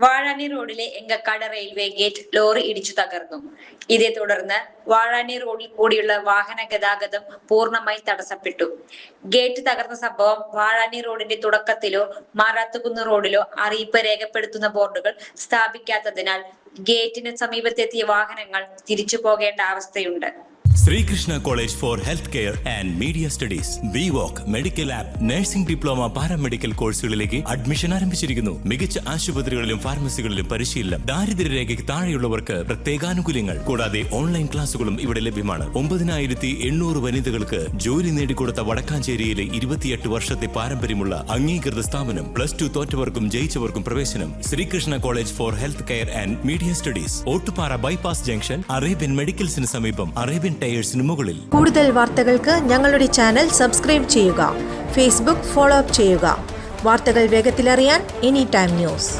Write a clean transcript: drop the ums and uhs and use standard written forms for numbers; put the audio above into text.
വാഴാനി റോഡിലെ Enkakkad railway gate lorry ഇടിച്ചു തകർന്നു. ഇതേ തുടർന്ന് വാഴാനി റോഡിൽ കൂടിയുള്ള വാഹന ഗതാഗതം പൂർണ്ണമായി തടസ്സപ്പെട്ടു. ഗേറ്റ് തകർന്ന സംഭവം വാഴാനി റോഡിന്റെ തുടക്കത്തിലോ മാറാത്തുകുന്ന് റോഡിലോ അറിയിപ്പ് രേഖപ്പെടുത്തുന്ന ബോർഡുകൾ സ്ഥാപിക്കാത്തതിനാൽ ഗേറ്റിന് സമീപത്തെത്തിയ വാഹനങ്ങൾ തിരിച്ചു പോകേണ്ട അവസ്ഥയുണ്ട്. Sreekrishna college for health care and media studies വിവോക് മെഡിക്കൽ ആപ്പ് നഴ്സിംഗ് ഡിപ്ലോമ പാരാമെഡിക്കൽ കോഴ്സുകളിലേക്ക് അഡ്മിഷൻ ആരംഭിച്ചിരിക്കുന്നു. മികച്ച ആശുപത്രികളിലും ഫാർമസികളിലും പരിശീലനം. ദാരിദ്ര്യരേഖയ്ക്ക് താഴെയുള്ളവർക്ക് പ്രത്യേകാനുകൂല്യങ്ങൾ. കൂടാതെ ഓൺലൈൻ ക്ലാസുകളും ഇവിടെ ലഭ്യമാണ്. 9800 വനിതകൾക്ക് ജോലി നേടിക്കൊടുത്ത വടക്കാഞ്ചേരിയിലെ 28 വർഷത്തെ പാരമ്പര്യമുള്ള അംഗീകൃത സ്ഥാപനം. +2 തോറ്റവർക്കും ജയിച്ചവർക്കും പ്രവേശനം. Sreekrishna college for health care and media studies, Ottupara bypass junction, Arabian മെഡിക്കൽസിന് സമീപം, അറേബ്യൻ ടയേഴ്സിന് മുകളിൽ. കൂടുതൽ വാർത്തകൾക്ക് ഞങ്ങളുടെ ചാനൽ സബ്സ്ക്രൈബ് ചെയ്യുക. ഫേസ്ബുക്ക് ഫോളോ അപ്പ് ചെയ്യുക. വാർത്തകൾ വേഗത്തിലറിയാൻ എനി ടൈം ന്യൂസ്.